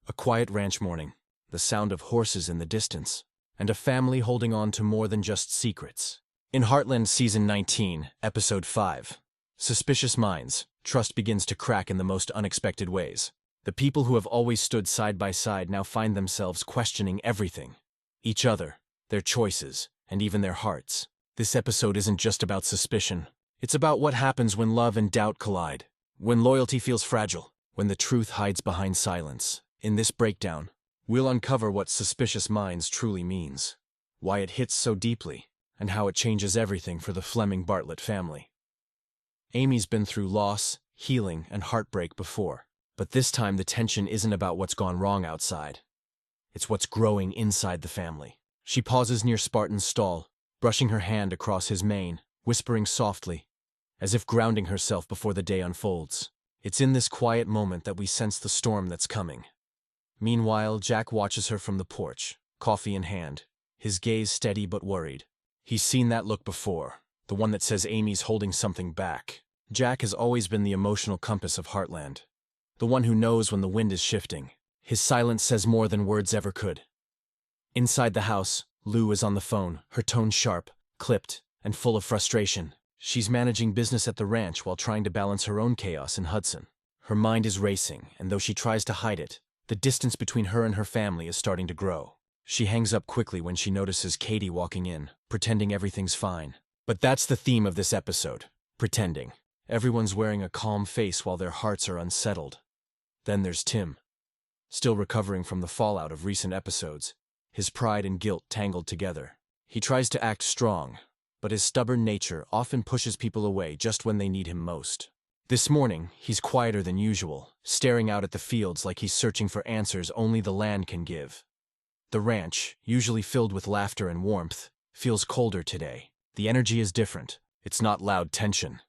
A quiet ranch morning, the sound of horses in the distance, and a family holding on to more than just secrets. In Heartland Season 19, Episode 5, Suspicious Minds, trust begins to crack in the most unexpected ways. The people who have always stood side by side now find themselves questioning everything. Each other, their choices, and even their hearts. This episode isn't just about suspicion. It's about what happens when love and doubt collide, when loyalty feels fragile, when the truth hides behind silence. In this breakdown, we'll uncover what suspicious minds truly means, why it hits so deeply, and how it changes everything for the Fleming-Bartlett family. Amy's been through loss, healing, and heartbreak before, but this time the tension isn't about what's gone wrong outside. It's what's growing inside the family. She pauses near Spartan's stall, brushing her hand across his mane, whispering softly, as if grounding herself before the day unfolds. It's in this quiet moment that we sense the storm that's coming. Meanwhile, Jack watches her from the porch, coffee in hand, his gaze steady but worried. He's seen that look before, the one that says Amy's holding something back. Jack has always been the emotional compass of Heartland, the one who knows when the wind is shifting. His silence says more than words ever could. Inside the house, Lou is on the phone, her tone sharp, clipped, and full of frustration. She's managing business at the ranch while trying to balance her own chaos in Hudson. Her mind is racing, and though she tries to hide it, the distance between her and her family is starting to grow. She hangs up quickly when she notices Katie walking in, pretending everything's fine. But that's the theme of this episode, pretending. Everyone's wearing a calm face while their hearts are unsettled. Then there's Tim, still recovering from the fallout of recent episodes, his pride and guilt tangled together. He tries to act strong, but his stubborn nature often pushes people away just when they need him most. This morning, he's quieter than usual, staring out at the fields like he's searching for answers only the land can give. The ranch, usually filled with laughter and warmth, feels colder today. The energy is different. It's not loud tension.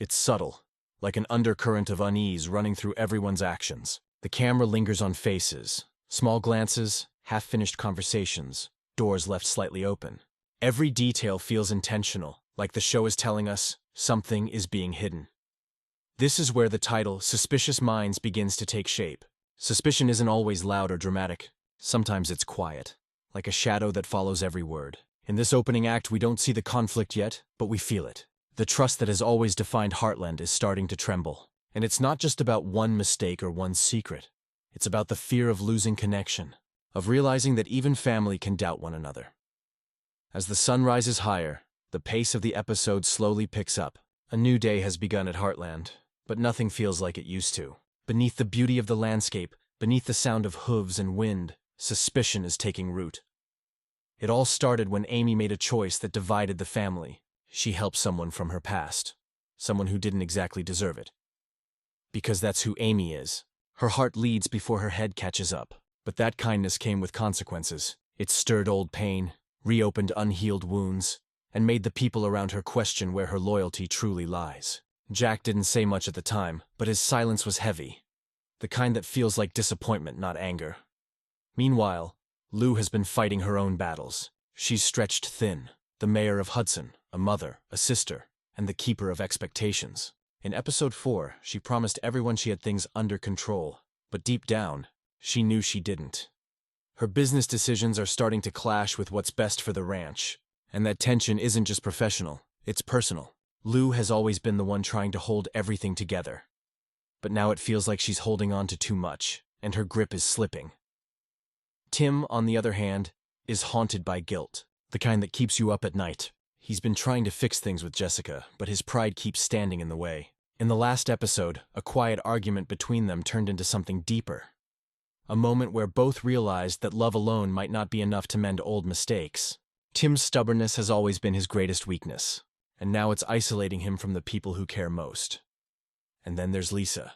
It's subtle, like an undercurrent of unease running through everyone's actions. The camera lingers on faces, small glances, half-finished conversations, doors left slightly open. Every detail feels intentional, like the show is telling us something is being hidden. This is where the title, Suspicious Minds, begins to take shape. Suspicion isn't always loud or dramatic. Sometimes it's quiet, like a shadow that follows every word. In this opening act, we don't see the conflict yet, but we feel it. The trust that has always defined Heartland is starting to tremble. And it's not just about one mistake or one secret. It's about the fear of losing connection, of realizing that even family can doubt one another. As the sun rises higher, the pace of the episode slowly picks up. A new day has begun at Heartland, but nothing feels like it used to. Beneath the beauty of the landscape, beneath the sound of hooves and wind, suspicion is taking root. It all started when Amy made a choice that divided the family. She helped someone from her past, someone who didn't exactly deserve it. Because that's who Amy is. Her heart leads before her head catches up. But that kindness came with consequences. It stirred old pain, reopened unhealed wounds, and made the people around her question where her loyalty truly lies. Jack didn't say much at the time, but his silence was heavy. The kind that feels like disappointment, not anger. Meanwhile, Lou has been fighting her own battles. She's stretched thin, the mayor of Hudson, a mother, a sister, and the keeper of expectations. In episode 4, she promised everyone she had things under control, but deep down, she knew she didn't. Her business decisions are starting to clash with what's best for the ranch, and that tension isn't just professional, it's personal. Lou has always been the one trying to hold everything together. But now it feels like she's holding on to too much, and her grip is slipping. Tim, on the other hand, is haunted by guilt, the kind that keeps you up at night. He's been trying to fix things with Jessica, but his pride keeps standing in the way. In the last episode, a quiet argument between them turned into something deeper. A moment where both realized that love alone might not be enough to mend old mistakes. Tim's stubbornness has always been his greatest weakness, and now it's isolating him from the people who care most. And then there's Lisa.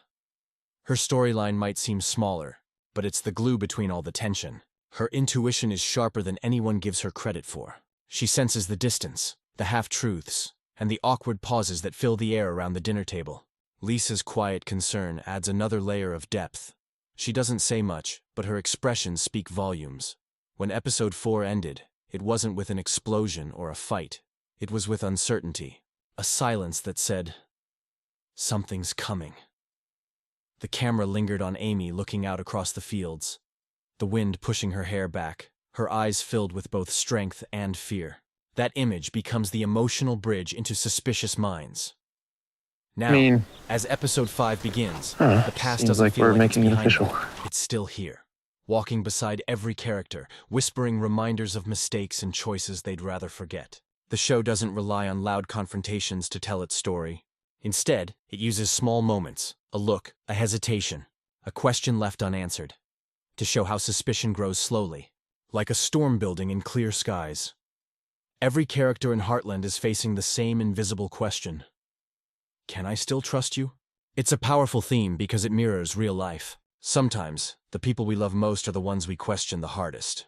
Her storyline might seem smaller, but it's the glue between all the tension. Her intuition is sharper than anyone gives her credit for. She senses the distance, the half-truths, and the awkward pauses that fill the air around the dinner table. Lisa's quiet concern adds another layer of depth. She doesn't say much, but her expressions speak volumes. When episode 4 ended, it wasn't with an explosion or a fight. It was with uncertainty, a silence that said, "Something's coming." The camera lingered on Amy looking out across the fields, the wind pushing her hair back, her eyes filled with both strength and fear. That image becomes the emotional bridge into Suspicious Minds. Now, as episode 5 begins, the past seems doesn't like feel we're like it's making it behind official. them. It's still here, walking beside every character, whispering reminders of mistakes and choices they'd rather forget. The show doesn't rely on loud confrontations to tell its story. Instead, it uses small moments, a look, a hesitation, a question left unanswered, to show how suspicion grows slowly, like a storm building in clear skies. Every character in Heartland is facing the same invisible question. Can I still trust you? It's a powerful theme because it mirrors real life. Sometimes, the people we love most are the ones we question the hardest.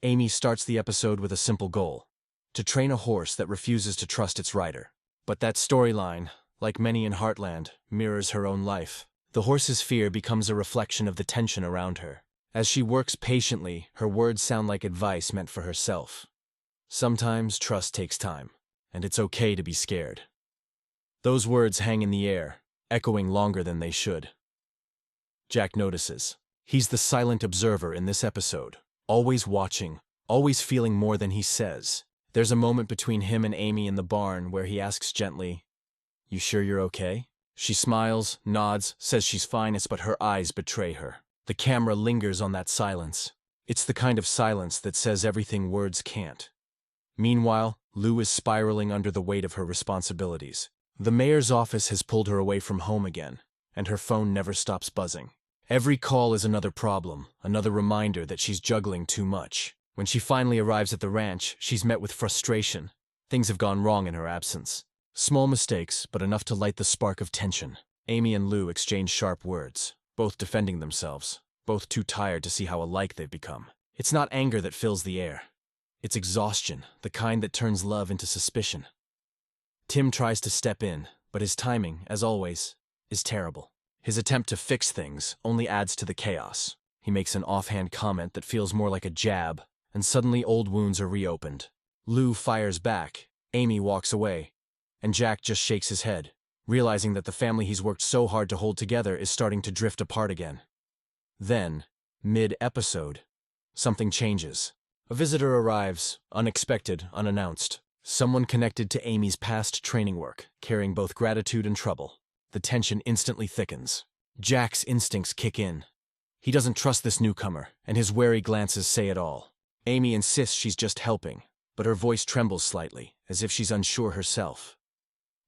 Amy starts the episode with a simple goal: to train a horse that refuses to trust its rider. But that storyline, like many in Heartland, mirrors her own life. The horse's fear becomes a reflection of the tension around her. As she works patiently, her words sound like advice meant for herself. Sometimes trust takes time, and it's okay to be scared. Those words hang in the air, echoing longer than they should. Jack notices. He's the silent observer in this episode, always watching, always feeling more than he says. There's a moment between him and Amy in the barn where he asks gently, "You sure you're okay?" She smiles, nods, says she's fine, but her eyes betray her. The camera lingers on that silence. It's the kind of silence that says everything words can't. Meanwhile, Lou is spiraling under the weight of her responsibilities. The mayor's office has pulled her away from home again, and her phone never stops buzzing. Every call is another problem, another reminder that she's juggling too much. When she finally arrives at the ranch, she's met with frustration. Things have gone wrong in her absence. Small mistakes, but enough to light the spark of tension. Amy and Lou exchange sharp words, both defending themselves, both too tired to see how alike they've become. It's not anger that fills the air. It's exhaustion, the kind that turns love into suspicion. Tim tries to step in, but his timing, as always, is terrible. His attempt to fix things only adds to the chaos. He makes an offhand comment that feels more like a jab, and suddenly old wounds are reopened. Lou fires back, Amy walks away, and Jack just shakes his head, realizing that the family he's worked so hard to hold together is starting to drift apart again. Then, mid-episode, something changes. A visitor arrives, unexpected, unannounced. Someone connected to Amy's past training work, carrying both gratitude and trouble. The tension instantly thickens. Jack's instincts kick in. He doesn't trust this newcomer, and his wary glances say it all. Amy insists she's just helping, but her voice trembles slightly, as if she's unsure herself.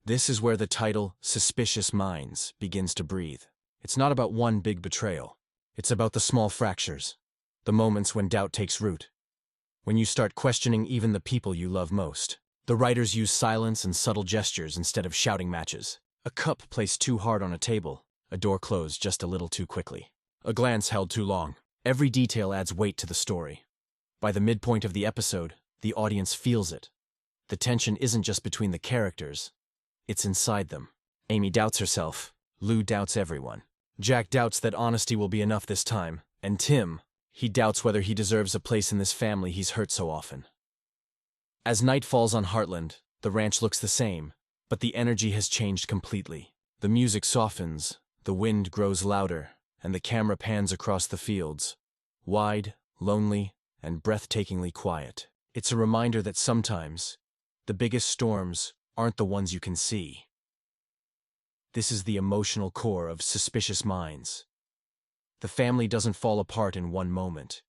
This is where the title, Suspicious Minds, begins to breathe. It's not about one big betrayal. It's about the small fractures, the moments when doubt takes root, when you start questioning even the people you love most. The writers use silence and subtle gestures instead of shouting matches. A cup placed too hard on a table, a door closed just a little too quickly, a glance held too long. Every detail adds weight to the story. By the midpoint of the episode, the audience feels it. The tension isn't just between the characters, it's inside them. Amy doubts herself, Lou doubts everyone. Jack doubts that honesty will be enough this time, and Tim, he doubts whether he deserves a place in this family he's hurt so often. As night falls on Heartland, the ranch looks the same, but the energy has changed completely. The music softens, the wind grows louder, and the camera pans across the fields, wide, lonely, and breathtakingly quiet. It's a reminder that sometimes, the biggest storms aren't the ones you can see. This is the emotional core of Suspicious Minds. The family doesn't fall apart in one moment.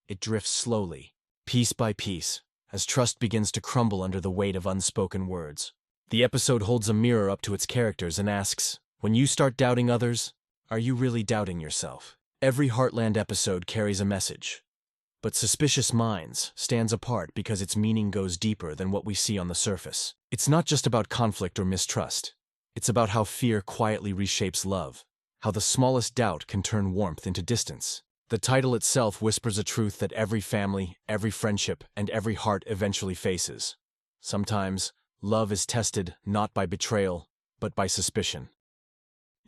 It drifts slowly, piece by piece, as trust begins to crumble under the weight of unspoken words. The episode holds a mirror up to its characters and asks, when you start doubting others, are you really doubting yourself? Every Heartland episode carries a message, but Suspicious Minds stands apart because its meaning goes deeper than what we see on the surface. It's not just about conflict or mistrust. It's about how fear quietly reshapes love, how the smallest doubt can turn warmth into distance. The title itself whispers a truth that every family, every friendship, and every heart eventually faces. Sometimes, love is tested not by betrayal, but by suspicion.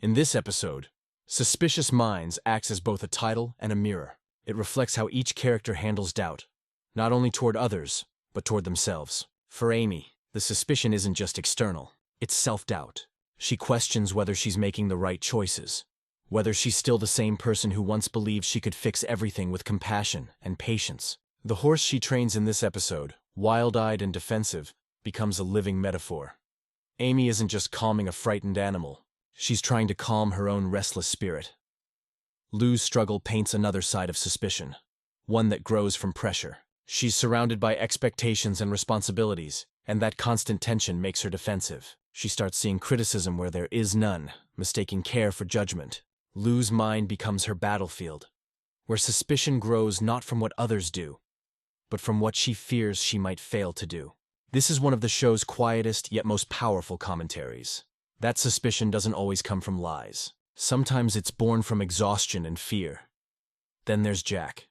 In this episode, Suspicious Minds acts as both a title and a mirror. It reflects how each character handles doubt, not only toward others, but toward themselves. For Amy, the suspicion isn't just external, it's self-doubt. She questions whether she's making the right choices, whether she's still the same person who once believed she could fix everything with compassion and patience. The horse she trains in this episode, wild-eyed and defensive, becomes a living metaphor. Amy isn't just calming a frightened animal. She's trying to calm her own restless spirit. Lou's struggle paints another side of suspicion, one that grows from pressure. She's surrounded by expectations and responsibilities, and that constant tension makes her defensive. She starts seeing criticism where there is none, mistaking care for judgment. Lou's mind becomes her battlefield, where suspicion grows not from what others do, but from what she fears she might fail to do. This is one of the show's quietest yet most powerful commentaries. That suspicion doesn't always come from lies. Sometimes it's born from exhaustion and fear. Then there's Jack.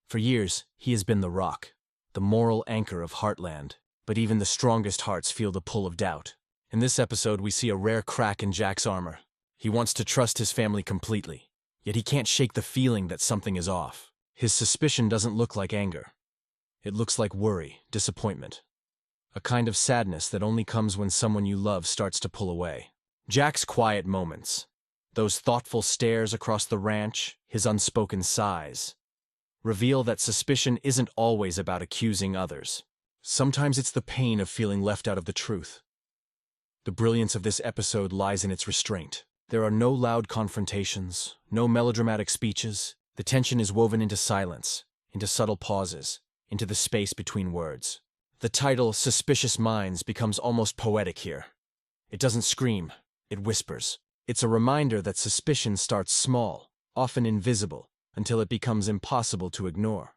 For years, he has been the rock, the moral anchor of Heartland, but even the strongest hearts feel the pull of doubt. In this episode, we see a rare crack in Jack's armor. He wants to trust his family completely, yet he can't shake the feeling that something is off. His suspicion doesn't look like anger. It looks like worry, disappointment. A kind of sadness that only comes when someone you love starts to pull away. Jack's quiet moments, those thoughtful stares across the ranch, his unspoken sighs, reveal that suspicion isn't always about accusing others. Sometimes it's the pain of feeling left out of the truth. The brilliance of this episode lies in its restraint. There are no loud confrontations, no melodramatic speeches. The tension is woven into silence, into subtle pauses, into the space between words. The title, Suspicious Minds, becomes almost poetic here. It doesn't scream, it whispers. It's a reminder that suspicion starts small, often invisible, until it becomes impossible to ignore.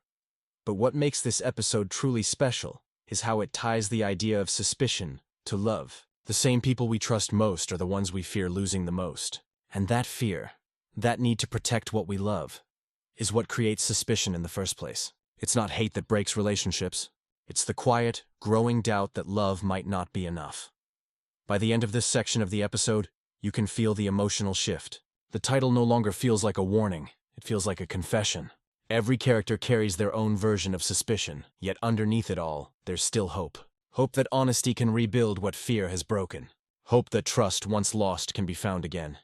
But what makes this episode truly special is how it ties the idea of suspicion to love. The same people we trust most are the ones we fear losing the most. And that fear, that need to protect what we love, is what creates suspicion in the first place. It's not hate that breaks relationships. It's the quiet, growing doubt that love might not be enough. By the end of this section of the episode, you can feel the emotional shift. The title no longer feels like a warning. It feels like a confession. Every character carries their own version of suspicion, yet underneath it all, there's still hope. Hope that honesty can rebuild what fear has broken. Hope that trust once lost can be found again.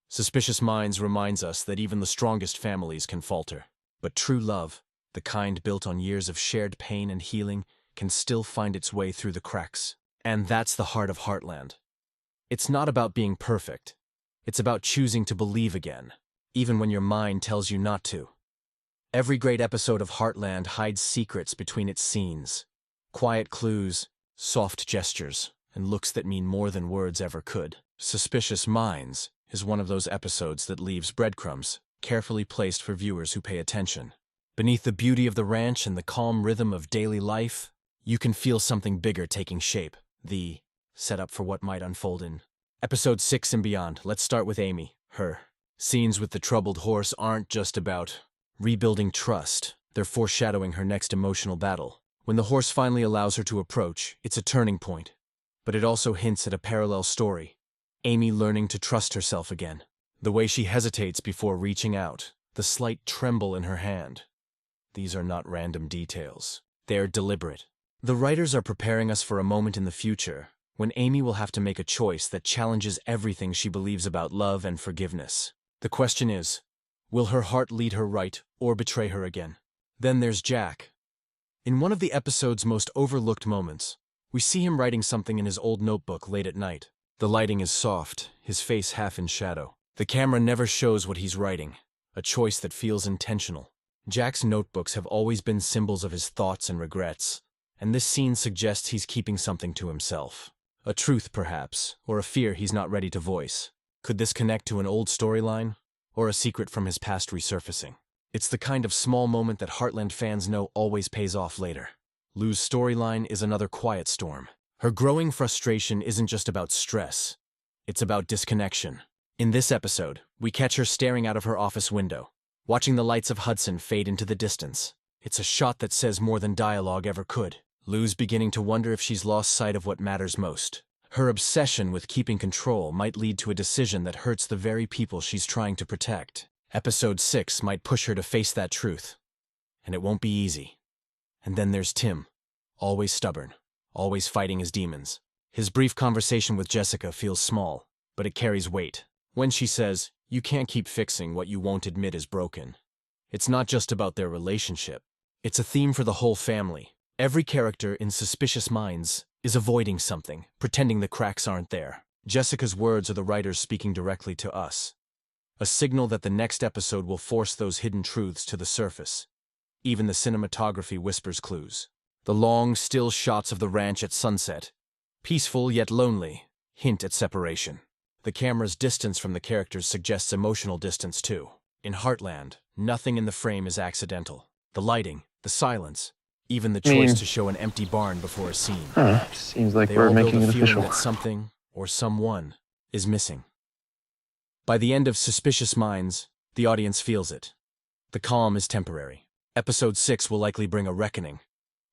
Suspicious Minds reminds us that even the strongest families can falter. But true love, the kind built on years of shared pain and healing, can still find its way through the cracks. And that's the heart of Heartland. It's not about being perfect. It's about choosing to believe again, even when your mind tells you not to. Every great episode of Heartland hides secrets between its scenes. Quiet clues, soft gestures, and looks that mean more than words ever could. Suspicious Minds is one of those episodes that leaves breadcrumbs, carefully placed for viewers who pay attention. Beneath the beauty of the ranch and the calm rhythm of daily life, you can feel something bigger taking shape. The setup for what might unfold in Episode 6 and beyond. Let's start with Amy, her. Scenes with the troubled horse aren't just about rebuilding trust. They're foreshadowing her next emotional battle. When the horse finally allows her to approach, it's a turning point. But it also hints at a parallel story. Amy learning to trust herself again. The way she hesitates before reaching out, the slight tremble in her hand. These are not random details. They're deliberate. The writers are preparing us for a moment in the future when Amy will have to make a choice that challenges everything she believes about love and forgiveness. The question is, will her heart lead her right or betray her again? Then there's Jack. In one of the episode's most overlooked moments, we see him writing something in his old notebook late at night. The lighting is soft, his face half in shadow. The camera never shows what he's writing, a choice that feels intentional. Jack's notebooks have always been symbols of his thoughts and regrets, and this scene suggests he's keeping something to himself. A truth, perhaps, or a fear he's not ready to voice. Could this connect to an old storyline, or a secret from his past resurfacing? It's the kind of small moment that Heartland fans know always pays off later. Lou's storyline is another quiet storm. Her growing frustration isn't just about stress, it's about disconnection. In this episode, we catch her staring out of her office window, watching the lights of Hudson fade into the distance. It's a shot that says more than dialogue ever could. Lou's beginning to wonder if she's lost sight of what matters most. Her obsession with keeping control might lead to a decision that hurts the very people she's trying to protect. Episode 6 might push her to face that truth, and it won't be easy. And then there's Tim, always stubborn, always fighting his demons. His brief conversation with Jessica feels small, but it carries weight. When she says, You can't keep fixing what you won't admit is broken. It's not just about their relationship. It's a theme for the whole family. Every character in Suspicious Minds is avoiding something, pretending the cracks aren't there. Jessica's words are the writers speaking directly to us. A signal that the next episode will force those hidden truths to the surface. Even the cinematography whispers clues. The long, still shots of the ranch at sunset, peaceful yet lonely, hint at separation. The camera's distance from the characters suggests emotional distance too. In Heartland, nothing in the frame is accidental. The lighting, the silence, even the choice to show an empty barn before a scene. Seems like They we're all build making a it feeling official. that something, or someone, is missing. By the end of Suspicious Minds, the audience feels it. The calm is temporary. Episode 6 will likely bring a reckoning.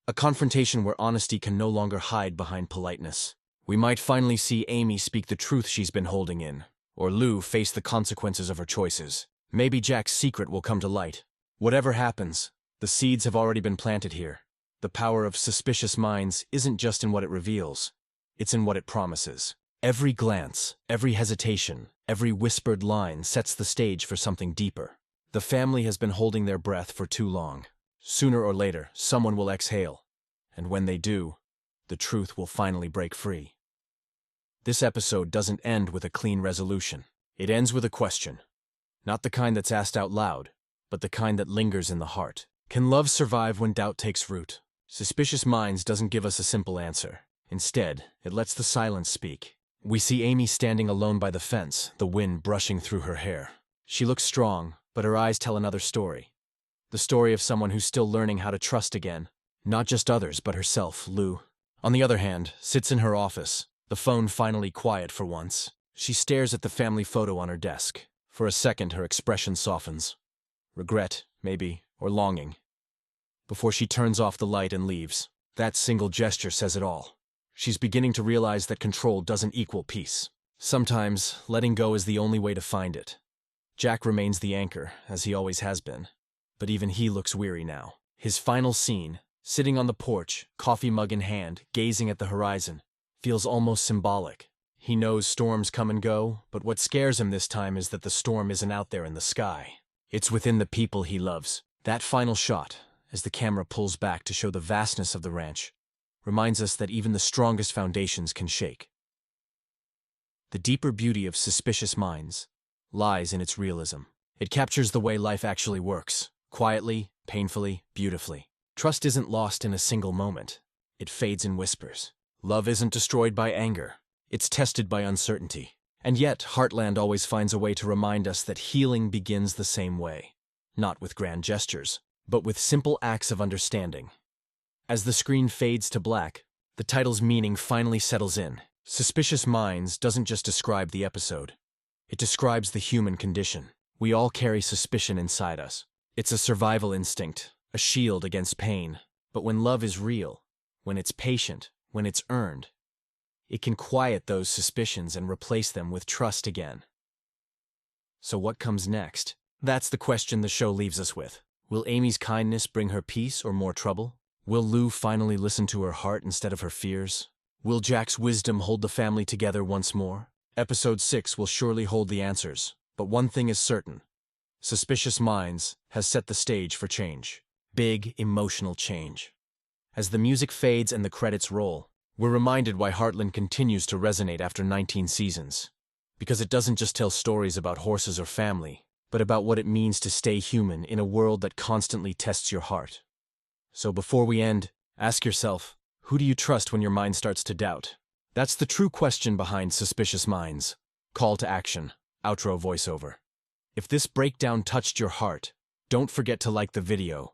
A confrontation where honesty can no longer hide behind politeness. We might finally see Amy speak the truth she's been holding in, or Lou face the consequences of her choices. Maybe Jack's secret will come to light. Whatever happens, the seeds have already been planted here. The power of Suspicious Minds isn't just in what it reveals, it's in what it promises. Every glance, every hesitation, every whispered line sets the stage for something deeper. The family has been holding their breath for too long. Sooner or later, someone will exhale, and when they do, the truth will finally break free. This episode doesn't end with a clean resolution. It ends with a question. Not the kind that's asked out loud, but the kind that lingers in the heart. Can love survive when doubt takes root? Suspicious Minds doesn't give us a simple answer. Instead, it lets the silence speak. We see Amy standing alone by the fence, the wind brushing through her hair. She looks strong, but her eyes tell another story. The story of someone who's still learning how to trust again. Not just others, but herself, Lou. On the other hand, sits in her office, the phone finally quiet for once. She stares at the family photo on her desk. For a second, her expression softens. Regret, maybe, or longing. Before she turns off the light and leaves. That single gesture says it all. She's beginning to realize that control doesn't equal peace. Sometimes, letting go is the only way to find it. Jack remains the anchor, as he always has been. But even he looks weary now. His final scene, sitting on the porch, coffee mug in hand, gazing at the horizon, feels almost symbolic. He knows storms come and go, but what scares him this time is that the storm isn't out there in the sky. It's within the people he loves. That final shot, as the camera pulls back to show the vastness of the ranch, reminds us that even the strongest foundations can shake. The deeper beauty of Suspicious Minds lies in its realism. It captures the way life actually works, quietly, painfully, beautifully. Trust isn't lost in a single moment. It fades in whispers. Love isn't destroyed by anger. It's tested by uncertainty. And yet, Heartland always finds a way to remind us that healing begins the same way. Not with grand gestures, but with simple acts of understanding. As the screen fades to black, the title's meaning finally settles in. Suspicious Minds doesn't just describe the episode. It describes the human condition. We all carry suspicion inside us. It's a survival instinct, a shield against pain. But when love is real, when it's patient, when it's earned, it can quiet those suspicions and replace them with trust again. So what comes next? That's the question the show leaves us with. Will Amy's kindness bring her peace or more trouble? Will Lou finally listen to her heart instead of her fears? Will Jack's wisdom hold the family together once more? Episode 6 will surely hold the answers, but one thing is certain. Suspicious Minds has set the stage for change. Big, emotional change. As the music fades and the credits roll, we're reminded why Heartland continues to resonate after 19 seasons. Because it doesn't just tell stories about horses or family, but about what it means to stay human in a world that constantly tests your heart. So before we end, ask yourself, who do you trust when your mind starts to doubt? That's the true question behind Suspicious Minds. Call to action. Outro voiceover. If this breakdown touched your heart, don't forget to like the video,